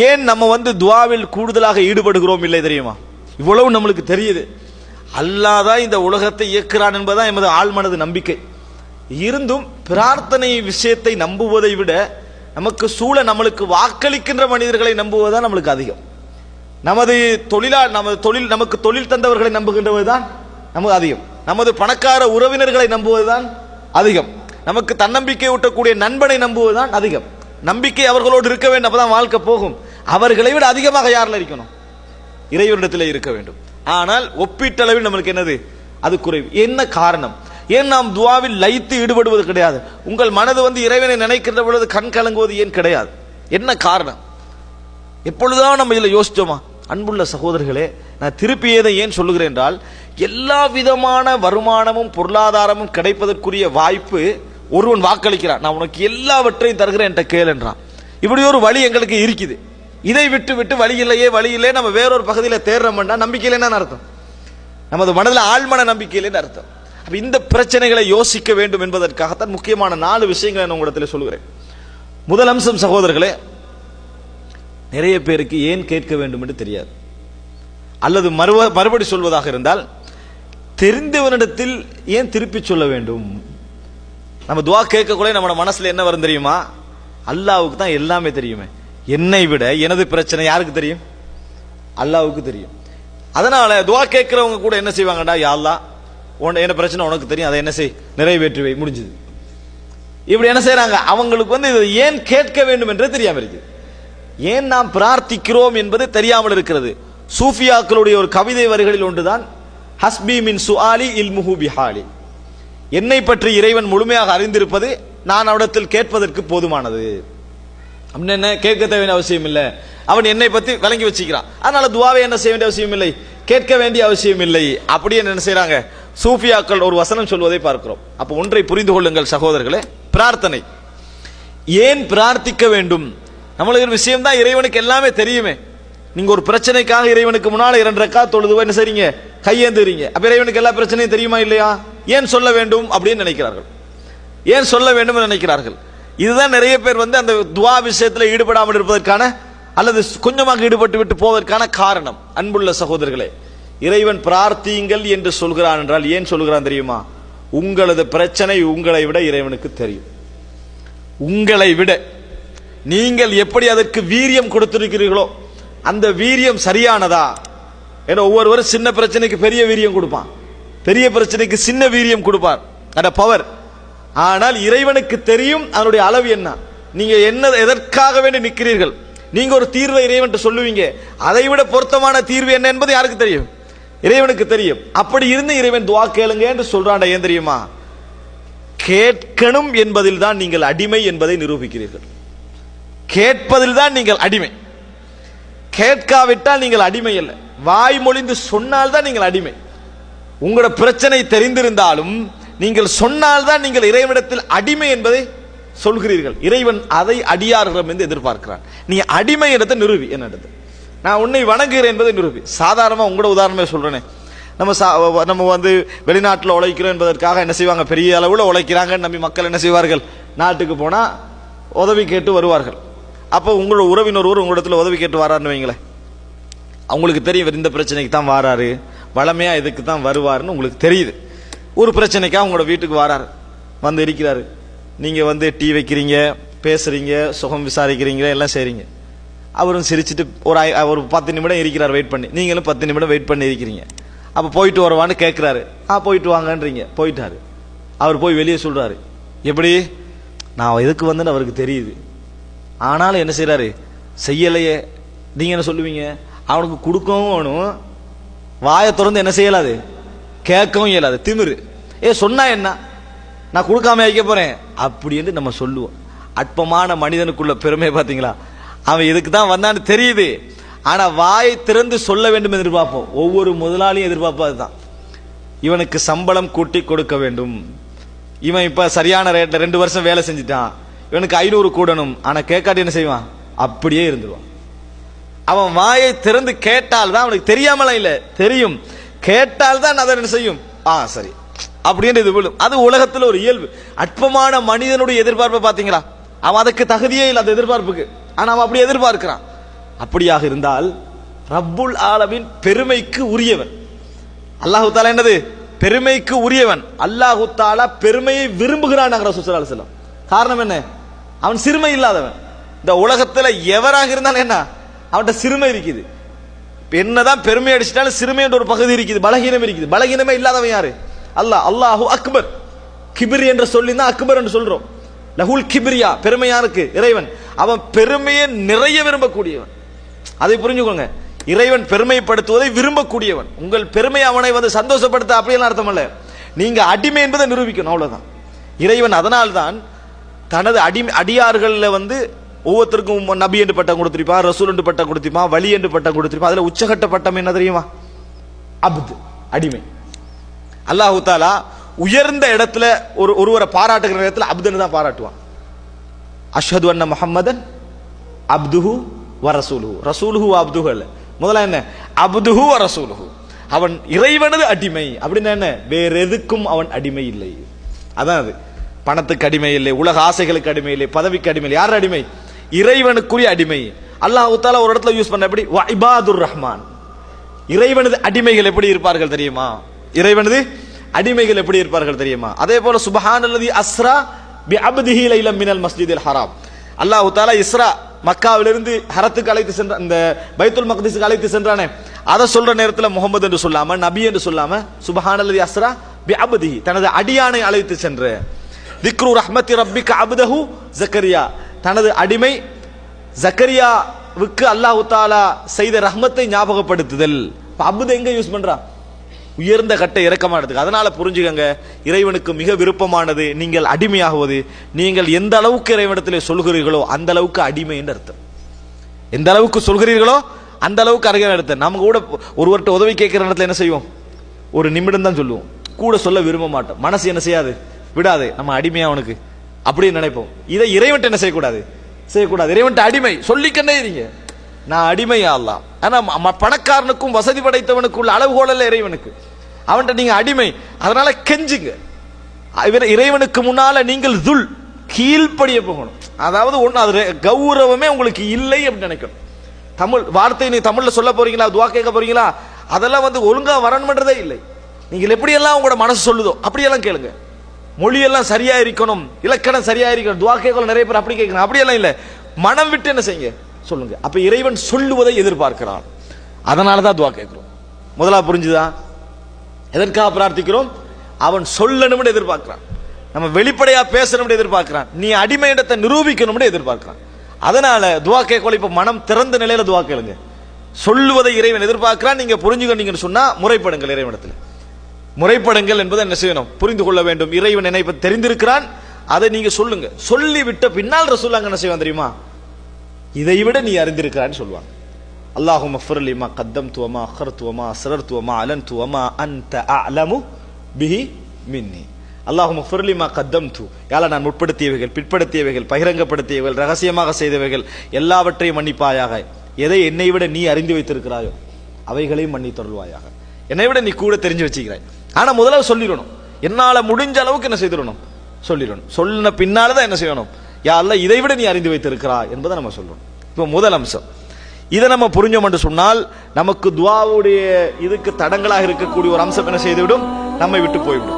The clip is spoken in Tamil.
ஏன் நம்ம துஆவில் கூடுதலாக ஈடுபடுகிறோம் இல்லை தெரியுமா? இவ்வளவு நம்மளுக்கு தெரியுது. அல்லாஹ் தான் இந்த உலகத்தை இயக்குறான் என்பதுதான் எமது ஆழ்மனது நம்பிக்கை. இருந்தும் பிரார்த்தனை விஷயத்தை நம்புவதை விட நமக்கு நம்மளுக்கு வாக்களிக்கின்ற மனிதர்களை நம்புவதுதான் நம்மளுக்கு அதிகம். நமது நமக்கு தொழில் தந்தவர்களை நம்புகின்றதுதான் நமக்கு அதிகம். நமது பணக்கார உறவினர்களை நம்புவதுதான் அதிகம். நமக்கு தன்னம்பிக்கை ஊட்டக்கூடிய நண்பனை நம்புவதுதான் அதிகம். நம்பிக்கை அவர்களோடு இருக்க வேண்டும், அப்பதான் வாழ்க்கை போகும். அவர்களை விட அதிகமாக யாரில் இருக்கணும்? இறைவனிடத்தில் இருக்க வேண்டும். ஆனால் ஒப்பீட்டளவில் நம்மளுக்கு என்னது? அது குறைவு. என்ன காரணம்? ஏன் நாம் துஆவில் லயித்து ஈடுபடுவது கிடையாது? உங்கள் மனது இறைவனை நினைக்கின்ற பொழுது கண் கலங்குவது ஏன் கிடையாது? என்ன காரணம்? எப்பொழுதுதான் நம்ம இதில் யோசிச்சோமா? அன்புள்ள சகோதரர்களே, நான் திருப்பி ஏன் சொல்லுகிறேன் என்றால், எல்லா விதமான வருமானமும் பொருளாதாரமும் கிடைப்பதற்குரிய வாய்ப்பு ஒருவன் வாக்களிக்கிறான். நான் உனக்கு எல்லாவற்றையும் தருகிறேன் என்ற கேள் என்றான். இப்படி ஒரு வழி எங்களுக்கு இருக்குது. இதை விட்டு விட்டு வழி இல்லையே நம்ம வேறொரு பகுதியில் தேடுறோம்னா நம்பிக்கையில் என்ன அர்த்தம்? நமது மனதில் ஆழ்மன நம்பிக்கையில் அர்த்தம். இந்த பிரச்சனைகளை யோசிக்க வேண்டும் என்பதற்காகத்தான் முக்கியமான 4 விஷயங்களை நான் உங்களிடத்தில் சொல்கிறேன். முதல் அம்சம் சகோதரர்களே, நிறைய பேருக்கு ஏன் கேட்க வேண்டும் என்று தெரியாது. அல்லது மறுபடி சொல்வதாக இருந்தால், தெரிந்தவனிடத்தில் ஏன் திருப்பி சொல்ல வேண்டும்? நம்ம துஆ கேட்கக்குள்ள நம்ம மனசுல என்ன வரும் தெரியுமா? அல்லாஹ்வுக்கு தான் எல்லாமே தெரியுமே. என்னை விட எனது பிரச்சனை யாருக்கு தெரியும்? அல்லாஹ்வுக்கு தெரியும். அதனால துஆ கேட்கிறவங்க கூட என்ன செய்வாங்கடா, யா அல்லாஹ் என்ன பிரச்சனை உனக்கு தெரியும், அதை என்ன செய், நிறைவேற்றி வை, முடிஞ்சது. இப்படி என்ன செய்யறாங்க? அவங்களுக்கு இதை ஏன் கேட்க வேண்டும் என்று தெரியாமல் இருக்குது. ஏன் நாம் பிரார்த்திக்கிறோம் என்பது தெரியாமல் இருக்கிறது. சூஃபியாக்களுடைய ஒரு கவிதை வரிகளில் ஒன்றுதான், ஹஸ்பி மின் சுஆலி இல்முஹு பிஹாலி. என்னை பற்றி இறைவன் முழுமையாக அறிந்திருப்பது நான் அவனிடத்தில் கேட்பதற்கு போதுமானது. அப்படின்னு என்ன கேட்க தேவையான அவசியம் இல்லை. அவன் என்னை பத்தி விளங்கி வச்சுக்கிறான். அதனால துஆவை என்ன செய்ய வேண்டிய அவசியம் இல்லை, கேட்க வேண்டிய அவசியம் இல்லை. அப்படியே என்ன செய்யறாங்க? சூஃபியாக்கள் ஒரு வசனம் சொல்வதை பார்க்கிறோம். அப்ப ஒன்றை புரிந்து கொள்ளுங்கள் சகோதரர்களே, பிரார்த்தனை ஏன் பிரார்த்திக்க வேண்டும்? நம்மளுக்கு விஷயம் தான் இறைவனுக்கு எல்லாமே தெரியுமே. நீங்க ஒரு பிரச்சனைக்காக இறைவனுக்கு முன்னால 2 ரக்காத் தொழுது என்ன செய்றீங்க? கையேந்துறீங்க. அப்ப இறைவனுக்கு எல்லா பிரச்சனையும் தெரியுமா இல்லையா? ஏன் சொல்ல வேண்டும் அப்படின்னு நினைக்கிறார்கள். ஏன் சொல்ல வேண்டும் நினைக்கிறார்கள். இதுதான் நிறைய பேர் அந்த துஆ விஷயத்தில் ஈடுபடாமல் இருப்பதற்கான அல்லது கொஞ்சமாக ஈடுபட்டு விட்டு போவதற்கான காரணம். அன்புள்ள சகோதரர்களே, இறைவன் பிரார்த்தியுங்கள் என்று சொல்கிறான் என்றால் ஏன் சொல்கிறான் தெரியுமா? உங்களது பிரச்சனை உங்களை விட இறைவனுக்கு தெரியும். உங்களை விட நீங்கள் எப்படி அதற்கு வீரியம் கொடுத்திருக்கிறீர்களோ அந்த வீரியம் சரியானதா? ஏன்னா ஒவ்வொருவரும் சின்ன பிரச்சனைக்கு பெரிய வீரியம் கொடுப்பான், பெரிய பிரச்சனைக்கு சின்ன வீரியம் கொடுப்பார், அந்த பவர். ஆனால் இறைவனுக்கு தெரியும் அதனுடைய அளவு என்ன. நீங்க என்ன எதற்காக வேண்டி நிற்கிறீர்கள்? நீங்க ஒரு தீர்வை இறைவன் சொல்லுவீங்க, அதை விட பொருத்தமான தீர்வு என்ன என்பது யாருக்கு தெரியும்? இறைவனுக்கு தெரியும். அப்படி இருந்து இறைவன் துஆ கேளுங்க என்று சொல்றான். ஏன் தெரியுமா? கேட்கணும் என்பதில் தான் நீங்கள் அடிமை என்பதை நிரூபிக்கிறீர்கள். கேட்பதில் தான் நீங்கள் அடிமை. கேட்காவிட்டால் நீங்கள் அடிமை அல்ல. வாய் மொழிந்து சொன்னால் தான் நீங்கள் அடிமை. உங்களோட பிரச்சனை தெரிந்திருந்தாலும் நீங்கள் சொன்னால்தான் நீங்கள் இறைவனிடத்தில் அடிமை என்பதை சொல்கிறீர்கள். இறைவன் அதை அடியார்கள் என்று எதிர்பார்க்கிறான். நீ அடிமை இடத்தை நிரூபி. என்னது நான் உன்னை வணங்குகிறேன் என்பதை நிரூபி. சாதாரணமாக உங்களோட உதாரணமே சொல்றேனே, நம்ம வெளிநாட்டில் உழைக்கிறோம் என்பதற்காக என்ன செய்வாங்க? பெரிய அளவில் உழைக்கிறாங்கன்னு நம்பி மக்கள் என்ன செய்வார்கள்? நாட்டுக்கு போனா உதவி கேட்டு வருவார்கள். அப்போ உங்களோட உறவினர் உங்களிடத்தில் உதவி கேட்டு வராருன்னு வைங்களேன். அவங்களுக்கு தெரியும் இந்த பிரச்சனைக்கு தான் வாராரு, வளமையா இதுக்கு தான் வருவாருன்னு உங்களுக்கு தெரியுது. ஒரு பிரச்சனைக்காக உங்களோட வீட்டுக்கு வராரு, இருக்கிறாரு. நீங்க டீ வைக்கிறீங்க, பேசுறீங்க, சுகம் விசாரிக்கிறீங்க, எல்லாம் செய்றீங்க. அவரும் சிரிச்சுட்டு ஒரு 10 நிமிடம் இருக்கிறார் வெயிட் பண்ணி. நீங்களும் 10 நிமிடம் வெயிட் பண்ணி இருக்கிறீங்க. அப்ப போயிட்டு வரவான்னு கேட்கிறாரு. போயிட்டு வாங்கன்றீங்க. போயிட்டாரு. அவர் போய் வெளியே சொல்றாரு, எப்படி நான் எதுக்கு அவருக்கு தெரியுது, ஆனாலும் என்ன செய்யறாரு? செய்யலையே. நீங்க என்ன சொல்லுவீங்க? அவனுக்கு கொடுக்கவும் வேணும், வாயை திறந்து என்ன செய்யலாது? கேட்கவும் இயலாது. திமிரு. சொன்னா என்ன, நான் கொடுக்காம வைக்க போறேன் அப்படி என்று நம்ம சொல்லுவோம். அற்பமான மனிதனுக்குள்ள பெருமை பாத்தீங்களா? அவன் எதுக்கு தான் வந்தான்னு தெரியுது, ஆனா வாயை திறந்து சொல்ல வேண்டும் என்று எதிர்பார்ப்போம். ஒவ்வொரு முதலாளியும் எதிர்பார்ப்பதுதான். இவனுக்கு சம்பளம் கூட்டி கொடுக்க வேண்டும், இவன் இப்ப சரியான ரேட்ல 2 வருஷம் வேலை செஞ்சுட்டான், இவனுக்கு 500 கூடணும். ஆனா கேட்காட்டி என்ன செய்வான்? அப்படியே இருந்துருவான். அவன் வாயை திறந்து கேட்டால் தான், அவனுக்கு தெரியாமலாம் இல்ல, தெரியும், கேட்டால் தான் அதை என்ன செய்யும்? சரி அப்படின்னு இது விழும். அது உலகத்தில் ஒரு இயல்பு. அற்பமான மனிதனுடைய எதிர்பார்ப்பை பாத்தீங்களா? அவன் அதுக்கு தகுதியே இல்லை அந்த எதிர்பார்ப்புக்கு, ஆனா அவன் அப்படி எதிர்பார்க்கிறான். அப்படியாக இருந்தால் ரப்புல் ஆலமீன் பெருமைக்கு உரியவன். அல்லாஹு தாலா என்னது? பெருமைக்கு உரியவன். அல்லாஹு தாலா பெருமையை விரும்புகிறான். ரசூல் ஸல்லல்லாஹு அலைஹி வஸல்லம். காரணம் என்ன? அவன் சிறுமை இல்லாதவன். இந்த உலகத்துல எவராக இருந்தாலும் என்ன, அவன்கிட்ட சிறுமை இருக்குது. என்னதான் பெருமை அடிச்சிட்டாலும் சிறுமை என்ற ஒரு பகுதி இருக்குது, பலகீனம் இருக்குது. பலகீனமே இல்லாதவன் யாரு? அல்லாஹ். அல்லாஹு அக்பர். கிபிர் என்ற சொல்லி தான் அக்பர் என்று சொல்றோம். லஹுல் கிபிரியா, பெருமை யாருக்கு? இறைவன். அவன் பெருமையை நிறைய விரும்பக்கூடியவன். அதை புரிஞ்சுக்கோங்க. இறைவன் பெருமைப்படுத்துவதை விரும்பக்கூடியவன். உங்கள் பெருமை அவனை வந்து சந்தோஷப்படுத்த அப்படியெல்லாம் அர்த்தம் அல்ல. நீங்க அடிமை என்பதை நிரூபிக்கணும், அவ்வளவுதான். இறைவன் அதனால்தான் தனது அடியார்கள்ல வந்து ஒவ்வொருத்தருக்கும் நபி என்று பட்டம் கொடுத்திருப்பான், ரசூல் என்று பட்டம் கொடுத்திருப்பான், வலி என்று பட்டம் கொடுத்திருப்பான். அதுல உச்சகட்ட பட்டம் என்ன தெரியுமா? அப்து, அடிமை. அல்லாஹு தாலா உயர்ந்த இடத்துல ஒருவரை பாராட்டுகிற இடத்துல அப்துன்னு தான் பாராட்டுவான். அஷ்ஹது அன்ன முஹம்மதன் அப்துஹு வ ரசூலுஹு. ரசூலுஹு அப்துஹு அல்ல. முதல்ல என்ன? அப்துஹு வ ரசூலுஹு. அவன் இறைவனது அடிமை. அப்படின்னா என்ன? வேற எதுக்கும் அவன் அடிமை இல்லை. அதான் அது. பணத்துக்கு அடிமை இல்லை, உலக ஆசைகளுக்கு அடிமை இல்லை, பதவிக்கு அடிமை இல்லை. யார் அடிமை? இறைவனுக்குரிய அடிமை. அல்லாஹ் தஆலா ஒரு இடத்துல யூஸ் பண்ண எப்படி? வ இபாதுர் ரஹ்மான். இறைவனது அடிமைகள் எப்படி இருப்பார்கள் தெரியுமா? இறைவனது அடிமைகள் எப்படி இருப்பார்கள் தெரியுமா? அதே போல சுப்ஹானல்லதி அஸ்ரா பி அப்திஹி லைலம் மினல் மஸ்ஜிதில் ஹராம். அல்லாஹ் தஆலா இஸ்ரா, மக்காவிலிருந்து ஹரத்துக்கு அழைத்து சென்ற, இந்த பைத்துல் மக்திஸுக்கு அழைத்து சென்றானே, அதை சொல்ற நேரத்தில் முகமது என்று சொல்லாம, நபி என்று சொல்லாம, சுப்ஹானல்லதி அஸ்ரா பி அப்திஹி, தனது அடியானை அழைத்து சென்ற. திக்ரு ரஹ்மத்தி ரப்பிக அப்தஹு ஜக்கரியா, தனது அடிமை ஜக்கரியாவுக்கு அல்லாஹ் தஆலா செய்த ரஹ்மத்தை ஞாபகப்படுத்துதல். அப்து எங்க யூஸ் பண்றா? உயர்ந்த கட்டை இறக்கமானதுக்கு. அதனால புரிஞ்சுக்கங்க, இறைவனுக்கு மிக விருப்பமானது நீங்கள் அடிமையாகுவது. நீங்கள் எந்த அளவுக்கு இறைவனிடத்திலே சொல்கிறீர்களோ அந்த அளவுக்கு அடிமை என்று அர்த்தம். எந்த அளவுக்கு சொல்கிறீர்களோ அந்த அளவுக்கு அருகே அர்த்தம். நம்ம கூட ஒருவர்கிட்ட உதவி கேட்கிற இடத்துல என்ன செய்வோம்? ஒரு நிமிடம் தான் சொல்லுவோம், கூட சொல்ல விரும்ப மாட்டோம். மனசு என்ன செய்யாது? விடாது. நம்ம அடிமையா அவனுக்கு அப்படின்னு நினைப்போம். இதை இறைவன்ட்ட என்ன செய்யக்கூடாது? செய்யக்கூடாது. இறைவன்ட்ட அடிமை சொல்லிக்கண்டே இருங்க, நான் அடிமையா அல்லாஹ். ஆனா பணக்காரனுக்கும் வசதி படைத்தவனுக்கு உள்ள அளவுகோல் அல்ல இறைவனுக்கு. அவன்கிட்ட நீங்க அடிமை. அதனால கெஞ்சுங்க. இறைவனுக்கு முன்னால நீங்கள் துல், கீழ்ப்படிய போகணும். அதாவது ஒண்ணு, அது கௌரவமே உங்களுக்கு இல்லை அப்படின்னு நினைக்கணும். தமிழ் வார்த்தை நீ தமிழ்ல சொல்ல போறீங்களா, துவா கேட்க போறீங்களா, அதெல்லாம் வந்து ஒழுங்கா வரணும்ன்றதே இல்லை. நீங்கள் எப்படியெல்லாம் உங்களோட மனசு சொல்லுதோ அப்படியெல்லாம் கேளுங்க. மொழியெல்லாம் சரியா இருக்கணும், இலக்கணம் சரியா இருக்கணும். துவா கேட்கலாம் நிறைய பேர் அப்படி கேட்கணும். அப்படியெல்லாம் இல்லை, மனம் விட்டு என்ன செய்யுங்க, சொல்லுங்க. அப்ப இறைவன் சொல்லுவதை எதிர்பார்க்கிறான். அதனாலதான் துவா கேட்கிறோம். முதலா புரிஞ்சுதா? எதற்காக பிரார்த்திக்கிறோம்? அவன் சொல்லணும்னு எதிர்பார்க்கிறான். நம்ம வெளிப்படையா பேசணும்னு எதிர்பார்க்கிறான். நீ அடிமை இடத்தை நிரூபிக்கணும்னு எதிர்பார்க்கிறான். அதனால துவா கேட்கல. இப்ப மனம் திறந்த நிலையில துவா கேளுங்க. சொல்லுவதை இறைவன் எதிர்பார்க்கிறான். நீங்க புரிஞ்சுக்கணும்னு சொன்னா முறைப்படுங்கள். இறைவனிடத்தில் முறைப்படுங்கள் என்பதை என்ன செய்யணும்? புரிந்து கொள்ள வேண்டும். இறைவன் என்னை தெரிந்திருக்கிறான், அதை நீங்க சொல்லுங்க. சொல்லி விட்ட பின்னால் ரசூலுல்லாஹ் என்ன செய்வான் தெரியுமா? இதை விட நீ அறிந்திருக்கிறான்னு சொல்லுவாங்க. அல்லாஹும்ம ஃபிர் லி மா கத்தம்து வ மா அഖர்து வ மா அஸ்ரர்து வ மா அலன்து வ மா அன்த அஅலமு பிஹி மின்னி. அல்லாஹும்ம ஃபிர் லி மா கத்தம்து, யால நான் முற்படுத்தியவைகள், பிற்படுத்தியவைகள், பகிரங்கப்படுத்தியவைகள், ரகசியமாக செய்தவைகள் எல்லாவற்றையும் மன்னிப்பாயாக. எதை என்னை விட நீ அறிந்து வைத்திருக்கிறாயோ அவைகளையும் மன்னித்தருள்வாயாக. என்னை விட நீ கூட தெரிஞ்சு வச்சுக்கிறாய். ஆனா முதல்ல சொல்லிடணும். என்னால முடிஞ்ச அளவுக்கு என்ன செய்திடணும்? சொல்லிடணும். சொல்லின பின்னால்தான் என்ன செய்யணும்? யா அல்லாஹ் இதை விட நீ அறிந்து வைத்திருக்கிறாய் என்பதை நம்ம சொல்லணும். இப்போ முதல் அம்சம் இதை நம்ம புரிஞ்சோம் என்று சொன்னால் நமக்கு துஆவுடைய இதுக்கு தடங்களாக இருக்கக்கூடிய ஒரு அம்சம் என்ன செய்துவிடும்? நம்மை விட்டு போய்விடும்.